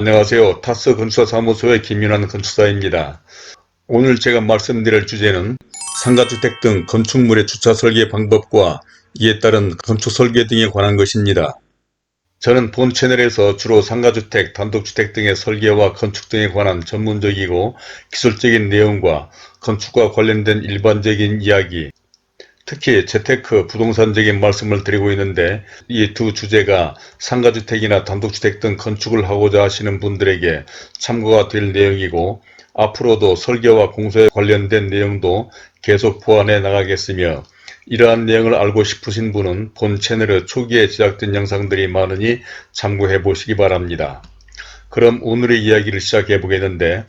안녕하세요. 타스 건축사사무소의 김윤환 건축사입니다. 오늘 제가 말씀드릴 주제는 상가주택 등 건축물의 주차 설계 방법과 이에 따른 건축 설계 등에 관한 것입니다. 저는 본 채널에서 주로 상가주택, 단독주택 등의 설계와 건축 등에 관한 전문적이고 기술적인 내용과 건축과 관련된 일반적인 이야기, 특히 재테크, 부동산적인 말씀을 드리고 있는데, 이 두 주제가 상가주택이나 단독주택 등 건축을 하고자 하시는 분들에게 참고가 될 내용이고, 앞으로도 설계와 공사에 관련된 내용도 계속 보완해 나가겠으며, 이러한 내용을 알고 싶으신 분은 본 채널에 초기에 제작된 영상들이 많으니 참고해 보시기 바랍니다. 그럼 오늘의 이야기를 시작해 보겠는데,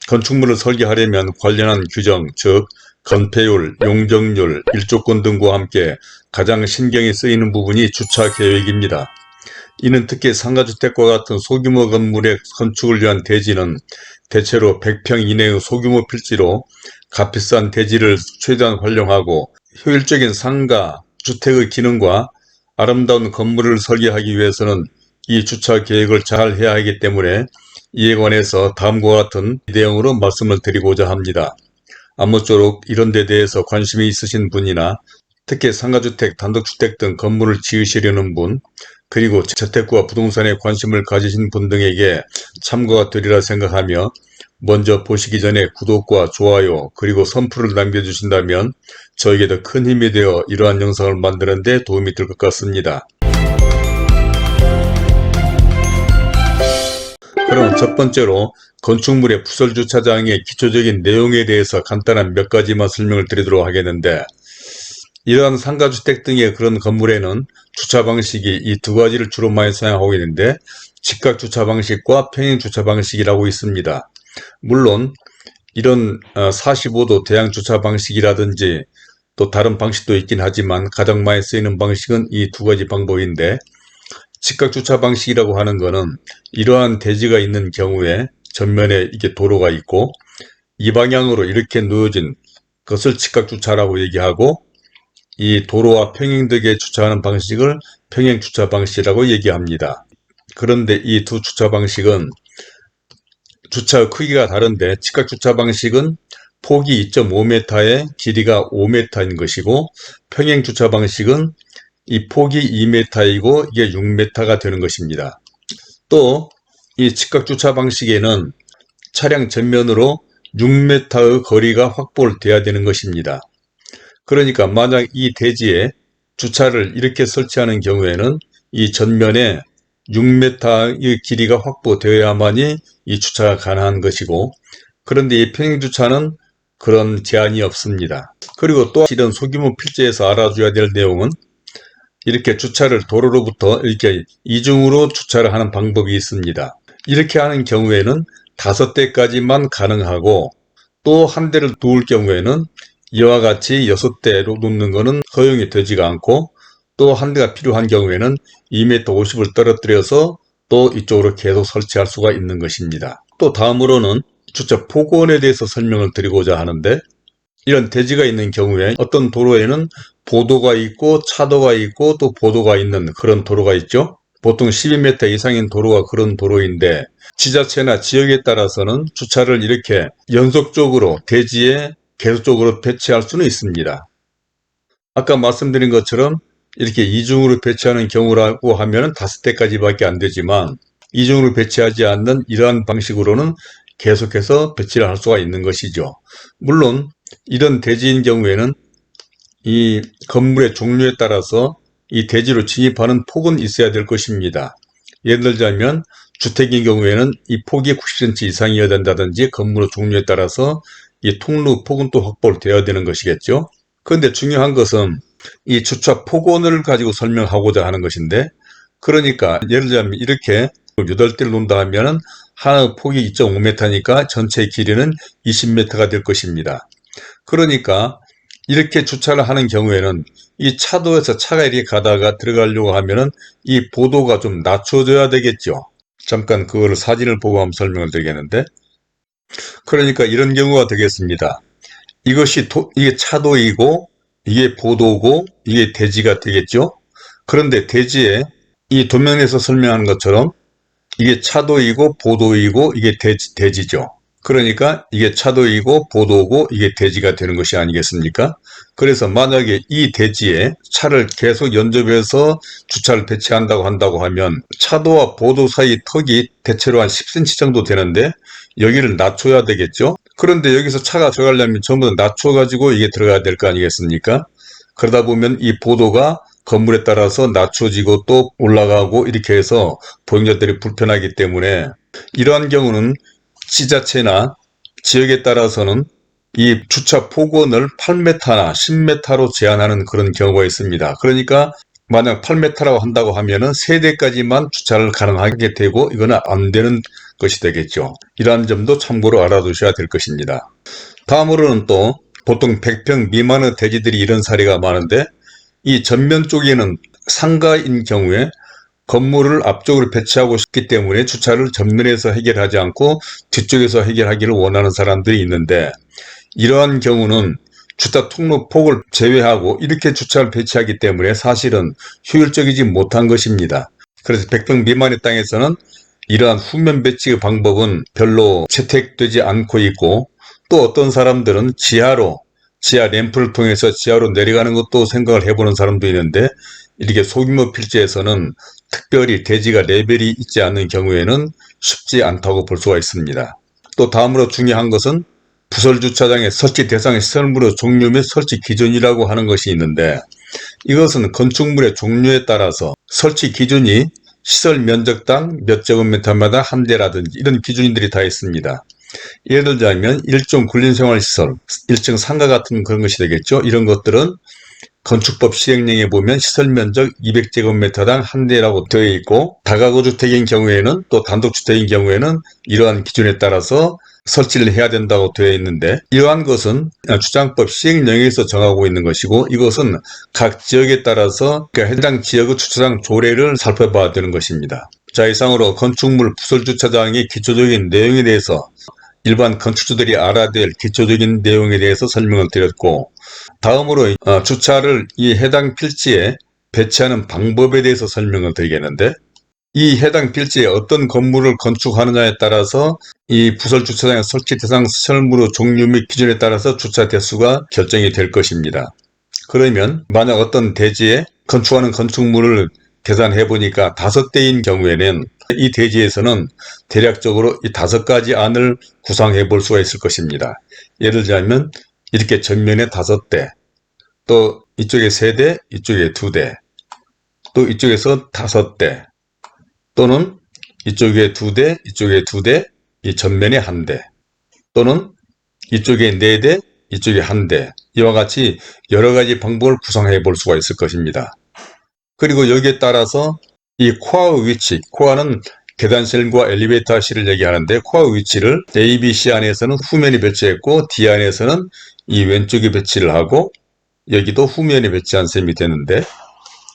건축물을 설계하려면 관련한 규정, 즉 건폐율, 용적률, 일조권 등과 함께 가장 신경이 쓰이는 부분이 주차 계획입니다. 이는 특히 상가주택과 같은 소규모 건물의 건축을 위한 대지는 대체로 100평 이내의 소규모 필지로 값비싼 대지를 최대한 활용하고 효율적인 상가, 주택의 기능과 아름다운 건물을 설계하기 위해서는 이 주차 계획을 잘 해야 하기 때문에 이에 관해서 다음과 같은 내용으로 말씀을 드리고자 합니다. 아무쪼록 이런 데 대해서 관심이 있으신 분이나 특히 상가주택, 단독주택 등 건물을 지으시려는 분, 그리고 재테크와 부동산에 관심을 가지신 분 등에게 참고가 되리라 생각하며 먼저 보시기 전에 구독과 좋아요 그리고 선풀을 남겨주신다면 저에게 더 큰 힘이 되어 이러한 영상을 만드는 데 도움이 될 것 같습니다. 그럼 첫 번째로 건축물의 부설주차장의 기초적인 내용에 대해서 간단한 몇 가지만 설명을 드리도록 하겠는데, 이러한 상가주택 등의 그런 건물에는 주차 방식이 이 두 가지를 주로 많이 사용하고 있는데, 직각 주차 방식과 평행 주차 방식이라고 있습니다. 물론 이런 45도 대양 주차 방식이라든지 또 다른 방식도 있긴 하지만 가장 많이 쓰이는 방식은 이 두 가지 방법인데, 직각 주차 방식이라고 하는 것은 이러한 대지가 있는 경우에 전면에 이게 도로가 있고 이 방향으로 이렇게 놓여진 것을 직각 주차라고 얘기하고, 이 도로와 평행되게 주차하는 방식을 평행 주차 방식이라고 얘기합니다. 그런데 이 두 주차 방식은 주차 크기가 다른데, 직각 주차 방식은 폭이 2.5m에 길이가 5m인 것이고, 평행 주차 방식은 이 폭이 2m이고 이게 6m가 되는 것입니다. 또 이 직각 주차 방식에는 차량 전면으로 6m의 거리가 확보돼야 되는 것입니다. 그러니까 만약 이 대지에 주차를 이렇게 설치하는 경우에는 이 전면에 6m의 길이가 확보되어야만이 이 주차가 가능한 것이고, 그런데 이 평행주차는 그런 제한이 없습니다. 그리고 또 이런 소규모 필지에서 알아줘야 될 내용은, 이렇게 주차를 도로로부터 이렇게 이중으로 주차를 하는 방법이 있습니다. 이렇게 하는 경우에는 5대까지만 가능하고, 또 한 대를 놓을 경우에는 이와 같이 6대로 놓는 것은 허용이 되지가 않고, 또 한 대가 필요한 경우에는 2m 50을 떨어뜨려서 또 이쪽으로 계속 설치할 수가 있는 것입니다. 또 다음으로는 주차 폭원에 대해서 설명을 드리고자 하는데, 이런 대지가 있는 경우에 어떤 도로에는 보도가 있고 차도가 있고 또 보도가 있는 그런 도로가 있죠. 보통 12m 이상인 도로가 그런 도로인데, 지자체나 지역에 따라서는 주차를 이렇게 연속적으로 대지에 계속적으로 배치할 수는 있습니다. 아까 말씀드린 것처럼 이렇게 이중으로 배치하는 경우라고 하면 5대까지밖에 안 되지만, 이중으로 배치하지 않는 이러한 방식으로는 계속해서 배치를 할 수가 있는 것이죠. 물론 이런 대지인 경우에는 이 건물의 종류에 따라서 이 대지로 진입하는 폭은 있어야 될 것입니다. 예를 들자면 주택인 경우에는 이 폭이 90cm 이상이어야 된다든지, 건물의 종류에 따라서 이 통로 폭은 또 확보되어야 되는 것이겠죠. 그런데 중요한 것은 이 주차 폭원을 가지고 설명하고자 하는 것인데, 그러니까 예를 들자면 이렇게 8대를 놓는다 하면 하나의 폭이 2.5m니까 전체 길이는 20m가 될 것입니다. 그러니까 이렇게 주차를 하는 경우에는 이 차도에서 차가 이렇게 가다가 들어가려고 하면은 이 보도가 좀 낮춰져야 되겠죠. 잠깐 그거를 사진을 보고 한번 설명을 드리겠는데, 그러니까 이런 경우가 되겠습니다. 이게 차도이고 이게 보도고 이게 대지가 되겠죠. 그런데 대지에 이 도면에서 설명한 것처럼 이게 차도이고 보도이고 이게 대지죠. 그러니까 이게 차도이고 보도고 이게 대지가 되는 것이 아니겠습니까? 그래서 만약에 이 대지에 차를 계속 연접해서 주차를 배치한다고 하면 차도와 보도 사이 턱이 대체로 한 10cm 정도 되는데 여기를 낮춰야 되겠죠? 그런데 여기서 차가 들어가려면 전부 다 낮춰가지고 이게 들어가야 될 거 아니겠습니까? 그러다 보면 이 보도가 건물에 따라서 낮춰지고 또 올라가고 이렇게 해서 보행자들이 불편하기 때문에 이러한 경우는 지자체나 지역에 따라서는 이 주차 폭원을 8m나 10m로 제한하는 그런 경우가 있습니다. 그러니까 만약 8m라고 한다고 하면은 3대까지만 주차를 가능하게 되고 이거는 안 되는 것이 되겠죠. 이러한 점도 참고로 알아두셔야 될 것입니다. 다음으로는 또 보통 100평 미만의 대지들이 이런 사례가 많은데 이 전면 쪽에는 상가인 경우에 건물을 앞쪽으로 배치하고 싶기 때문에 주차를 전면에서 해결하지 않고 뒤쪽에서 해결하기를 원하는 사람들이 있는데 이러한 경우는 주차 통로 폭을 제외하고 이렇게 주차를 배치하기 때문에 사실은 효율적이지 못한 것입니다. 그래서 100평 미만의 땅에서는 이러한 후면 배치 방법은 별로 채택되지 않고 있고 또 어떤 사람들은 지하 램프를 통해서 지하로 내려가는 것도 생각을 해보는 사람도 있는데 이렇게 소규모 필지에서는 특별히 대지가 레벨이 있지 않는 경우에는 쉽지 않다고 볼 수가 있습니다. 또 다음으로 중요한 것은 부설주차장의 설치 대상 시설물의 종류 및 설치 기준이라고 하는 것이 있는데 이것은 건축물의 종류에 따라서 설치 기준이 시설 면적당 몇 제곱미터마다 한 대라든지 이런 기준들이 다 있습니다. 예를 들자면 1종 군림생활시설, 1층 상가 같은 그런 것이 되겠죠. 이런 것들은 건축법 시행령에 보면 시설면적 200제곱미터당 한 대라고 되어 있고 다가구 주택인 경우에는 또 단독주택인 경우에는 이러한 기준에 따라서 설치를 해야 된다고 되어 있는데 이러한 것은 주장법 시행령에서 정하고 있는 것이고 이것은 각 지역에 따라서 해당 지역의 주차장 조례를 살펴봐야 되는 것입니다. 자, 이상으로 건축물 부설주차장의 기초적인 내용에 대해서 일반 건축주들이 알아야 될 기초적인 내용에 대해서 설명을 드렸고 다음으로 주차를 이 해당 필지에 배치하는 방법에 대해서 설명을 드리겠는데 이 해당 필지에 어떤 건물을 건축하느냐에 따라서 이 부설 주차장의 설치 대상 시설물의 종류 및 기준에 따라서 주차 대수가 결정이 될 것입니다. 그러면 만약 어떤 대지에 건축하는 건축물을 계산해 보니까 5대인 경우에는 이 대지에서는 대략적으로 이 5가지 안을 구상해 볼 수가 있을 것입니다. 예를 들자면 이렇게 전면에 5대, 또 이쪽에 3대, 이쪽에 2대, 또 이쪽에서 5대, 또는 이쪽에 2대, 이쪽에 2대, 이 전면에 1대, 또는 이쪽에 4대, 이쪽에 1대, 이와 같이 여러 가지 방법을 구성해 볼 수가 있을 것입니다. 그리고 여기에 따라서 이 코어의 위치, 코어는 계단실과 엘리베이터실을 얘기하는데 코어 위치를 A, B, C 안에서는 후면에 배치했고 D 안에서는 이 왼쪽에 배치를 하고 여기도 후면에 배치한 셈이 되는데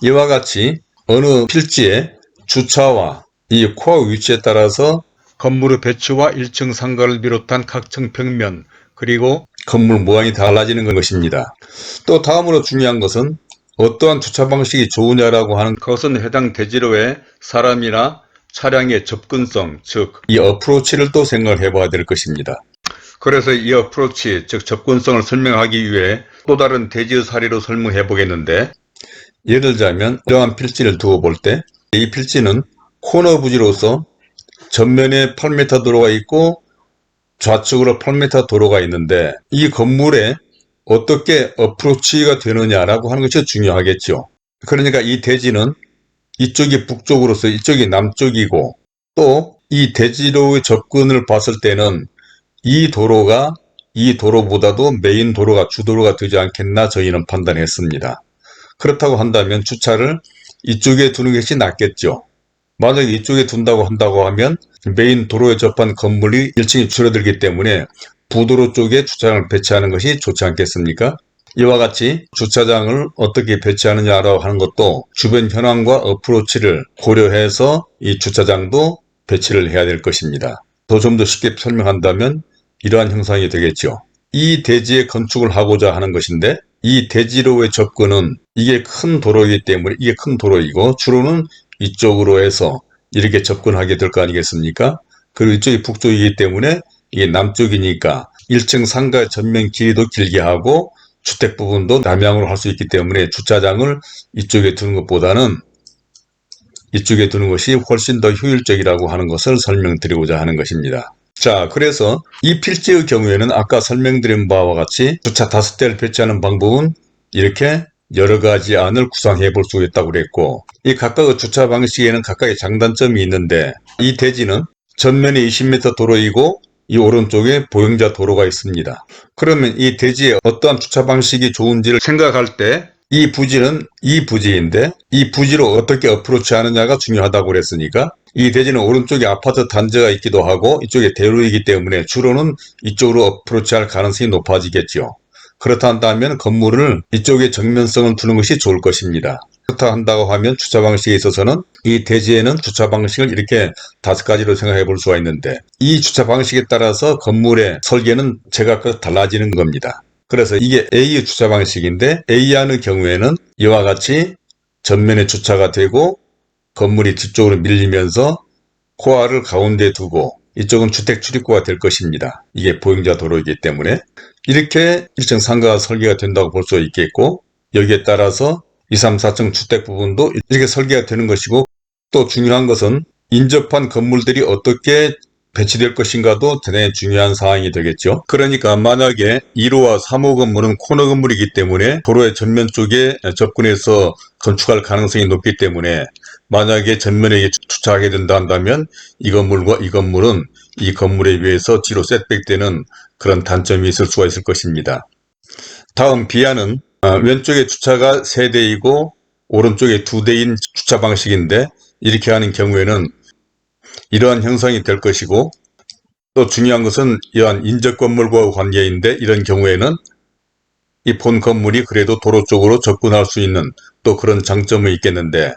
이와 같이 어느 필지에 주차와 이 코어 위치에 따라서 건물의 배치와 1층 상가를 비롯한 각층 벽면 그리고 건물 모양이 달라지는 것입니다. 또 다음으로 중요한 것은 어떠한 주차 방식이 좋으냐라고 하는 것은 해당 대지로의 사람이나 차량의 접근성, 즉 이 어프로치를 또 생각을 해봐야 될 것입니다. 그래서 이 어프로치, 즉 접근성을 설명하기 위해 또 다른 대지의 사례로 설명해 보겠는데 예를 들자면 이러한 필지를 두어 볼 때 이 필지는 코너 부지로서 전면에 8m 도로가 있고 좌측으로 8m 도로가 있는데 이 건물에 어떻게 어프로치가 되느냐라고 하는 것이 중요하겠죠. 그러니까 이 대지는 이쪽이 북쪽으로서 이쪽이 남쪽이고 또 이 대지로의 접근을 봤을 때는 이 도로가 이 도로보다도 메인 도로가 주도로가 되지 않겠나 저희는 판단했습니다. 그렇다고 한다면 주차를 이쪽에 두는 것이 낫겠죠. 만약에 이쪽에 둔다고 한다고 하면 메인 도로에 접한 건물이 1층이 줄어들기 때문에 부도로 쪽에 주차장을 배치하는 것이 좋지 않겠습니까? 이와 같이 주차장을 어떻게 배치하느냐라고 하는 것도 주변 현황과 어프로치를 고려해서 이 주차장도 배치를 해야 될 것입니다. 좀 더 쉽게 설명한다면 이러한 형상이 되겠죠. 이 대지에 건축을 하고자 하는 것인데 이 대지로의 접근은 이게 큰 도로이기 때문에 이게 큰 도로이고 주로는 이쪽으로 해서 이렇게 접근하게 될 거 아니겠습니까? 그리고 이쪽이 북쪽이기 때문에 이게 남쪽이니까 1층 상가 전면 길이도 길게 하고 주택 부분도 남향으로 할 수 있기 때문에 주차장을 이쪽에 두는 것보다는 이쪽에 두는 것이 훨씬 더 효율적이라고 하는 것을 설명드리고자 하는 것입니다. 자, 그래서 이 필지의 경우에는 아까 설명드린 바와 같이 주차 5대를 배치하는 방법은 이렇게 여러 가지 안을 구상해 볼 수 있다고 그랬고, 이 각각의 주차 방식에는 각각의 장단점이 있는데, 이 대지는 전면에 20m 도로이고 이 오른쪽에 보행자 도로가 있습니다. 그러면 이 대지에 어떠한 주차 방식이 좋은지를 생각할 때 이 부지는 이 부지인데 이 부지로 어떻게 어프로치 하느냐가 중요하다고 그랬으니까, 이 대지는 오른쪽에 아파트 단지가 있기도 하고 이쪽에 대로이기 때문에 주로는 이쪽으로 어프로치할 가능성이 높아지겠죠. 그렇다 한다면 건물을 이쪽에 정면성을 두는 것이 좋을 것입니다. 그렇다 한다고 하면 주차 방식에 있어서는 이 대지에는 주차 방식을 이렇게 5가지로 생각해 볼 수가 있는데, 이 주차 방식에 따라서 건물의 설계는 제각각 달라지는 겁니다. 그래서 이게 A의 주차 방식인데, A안의 경우에는 이와 같이 전면에 주차가 되고 건물이 뒤쪽으로 밀리면서 코알을 가운데 두고 이쪽은 주택 출입구가 될 것입니다. 이게 보행자 도로이기 때문에 이렇게 1층 상가가 설계가 된다고 볼 수 있겠고, 여기에 따라서 2, 3, 4층 주택 부분도 이렇게 설계가 되는 것이고, 또 중요한 것은 인접한 건물들이 어떻게 배치될 것인가도 대단히 중요한 사항이 되겠죠. 그러니까 만약에 1호와 3호 건물은 코너 건물이기 때문에 도로의 전면 쪽에 접근해서 건축할 가능성이 높기 때문에, 만약에 전면에 주차하게 된다 한다면 이 건물과 이 건물은 이 건물에 비해서 뒤로 셋백되는 그런 단점이 있을 수가 있을 것입니다. 다음 B안은 왼쪽에 주차가 3대이고 오른쪽에 2대인 주차 방식인데, 이렇게 하는 경우에는 이러한 형상이 될 것이고, 또 중요한 것은 이러한 인접 건물과의 관계인데, 이런 경우에는 이 본 건물이 그래도 도로 쪽으로 접근할 수 있는 또 그런 장점이 있겠는데,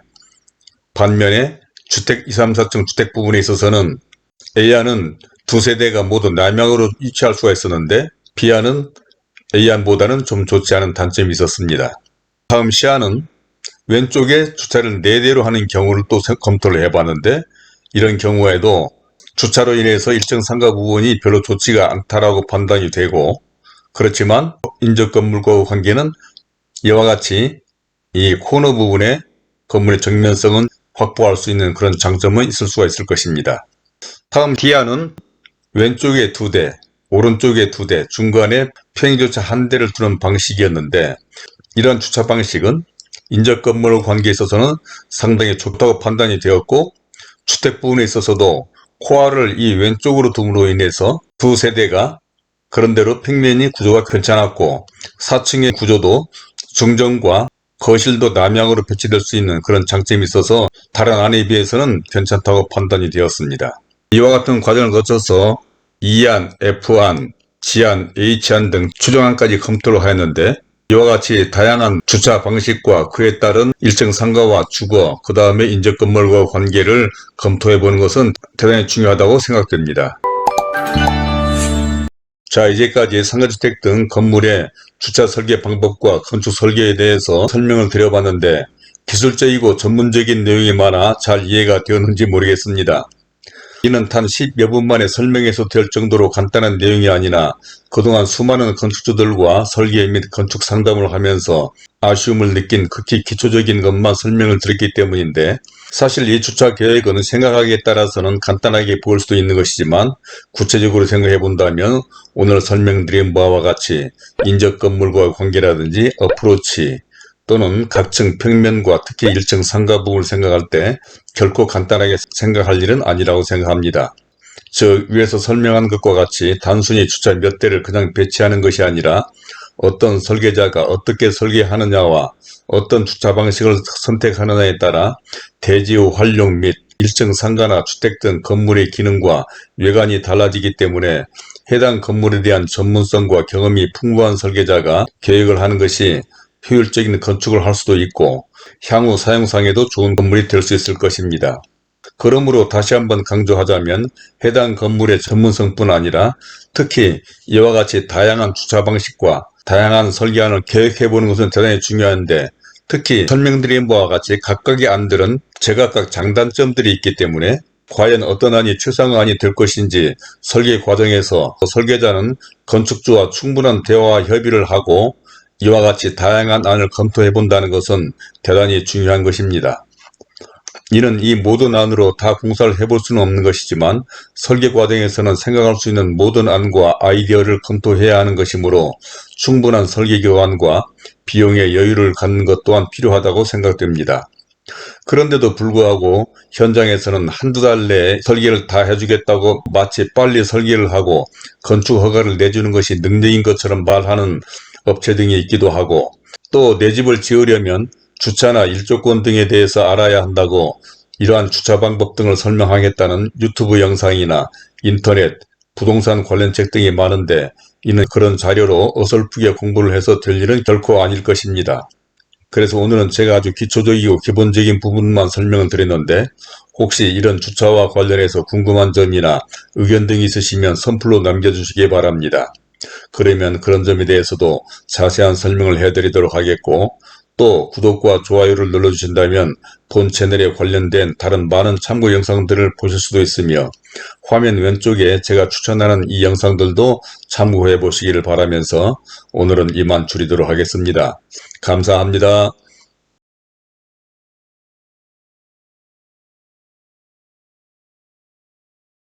반면에 주택 2, 3, 4층 주택 부분에 있어서는 A안은 2세대가 모두 남향으로 위치할 수가 있었는데, B안은 A안보다는 좀 좋지 않은 단점이 있었습니다. 다음 C안은 왼쪽에 주차를 4대로 하는 경우를 또 검토를 해봤는데, 이런 경우에도 주차로 인해서 일정 상가 부분이 별로 좋지가 않다라고 판단이 되고, 그렇지만 인접 건물과의 관계는 이와 같이 이 코너 부분에 건물의 정면성은 확보할 수 있는 그런 장점은 있을 수가 있을 것입니다. 다음 D안은 왼쪽에 2대, 오른쪽에 2대, 중간에 평행주차 1대를 두는 방식이었는데, 이런 주차 방식은 인접 건물의 관계에 있어서는 상당히 좋다고 판단이 되었고, 주택 부분에 있어서도 코알을 이 왼쪽으로 둠으로 인해서 2세대가 그런대로 평면이 구조가 괜찮았고, 4층의 구조도 중정과 거실도 남향으로 배치될 수 있는 그런 장점이 있어서 다른 안에 비해서는 괜찮다고 판단이 되었습니다. 이와 같은 과정을 거쳐서 E안, F안, G안, H안 등 추정안까지 검토를 하였는데, 이와 같이 다양한 주차 방식과 그에 따른 일정 상가와 주거, 그 다음에 인접 건물과 관계를 검토해 보는 것은 대단히 중요하다고 생각됩니다. 자, 이제까지 상가주택 등 건물의 주차 설계 방법과 건축 설계에 대해서 설명을 드려봤는데, 기술적이고 전문적인 내용이 많아 잘 이해가 되었는지 모르겠습니다. 이는 단 10여 분 만에 설명해서 될 정도로 간단한 내용이 아니라 그동안 수많은 건축주들과 설계 및 건축 상담을 하면서 아쉬움을 느낀 극히 기초적인 것만 설명을 드렸기 때문인데, 사실 이 주차 계획은 생각하기에 따라서는 간단하게 보일 수도 있는 것이지만, 구체적으로 생각해 본다면 오늘 설명드린 바와 같이 인접 건물과의 관계라든지 어프로치, 또는 각층 평면과 특히 1층 상가 부분을 생각할 때 결코 간단하게 생각할 일은 아니라고 생각합니다. 즉, 위에서 설명한 것과 같이 단순히 주차 몇 대를 그냥 배치하는 것이 아니라 어떤 설계자가 어떻게 설계하느냐와 어떤 주차 방식을 선택하느냐에 따라 대지의 활용 및 1층 상가나 주택 등 건물의 기능과 외관이 달라지기 때문에 해당 건물에 대한 전문성과 경험이 풍부한 설계자가 계획을 하는 것이 효율적인 건축을 할 수도 있고, 향후 사용상에도 좋은 건물이 될 수 있을 것입니다. 그러므로 다시 한번 강조하자면 해당 건물의 전문성뿐 아니라 특히 이와 같이 다양한 주차 방식과 다양한 설계안을 계획해보는 것은 대단히 중요한데, 특히 설명드린 바와 같이 각각의 안들은 제각각 장단점들이 있기 때문에 과연 어떤 안이 최상안이 될 것인지 설계 과정에서 설계자는 건축주와 충분한 대화와 협의를 하고 이와 같이 다양한 안을 검토해 본다는 것은 대단히 중요한 것입니다. 이는 이 모든 안으로 다 공사를 해볼 수는 없는 것이지만 설계 과정에서는 생각할 수 있는 모든 안과 아이디어를 검토해야 하는 것이므로 충분한 설계 기간과 비용의 여유를 갖는 것 또한 필요하다고 생각됩니다. 그런데도 불구하고 현장에서는 한두 달 내에 설계를 다 해주겠다고 마치 빨리 설계를 하고 건축 허가를 내주는 것이 능력인 것처럼 말하는 업체 등이 있기도 하고, 또 내 집을 지으려면 주차나 일조권 등에 대해서 알아야 한다고 이러한 주차 방법 등을 설명하겠다는 유튜브 영상이나 인터넷, 부동산 관련 책 등이 많은데 이는 그런 자료로 어설프게 공부를 해서 될 일은 결코 아닐 것입니다. 그래서 오늘은 제가 아주 기초적이고 기본적인 부분만 설명을 드렸는데, 혹시 이런 주차와 관련해서 궁금한 점이나 의견 등이 있으시면 선플로 남겨주시기 바랍니다. 그러면 그런 점에 대해서도 자세한 설명을 해드리도록 하겠고, 또 구독과 좋아요를 눌러주신다면 본 채널에 관련된 다른 많은 참고 영상들을 보실 수도 있으며, 화면 왼쪽에 제가 추천하는 이 영상들도 참고해 보시기를 바라면서 오늘은 이만 줄이도록 하겠습니다. 감사합니다.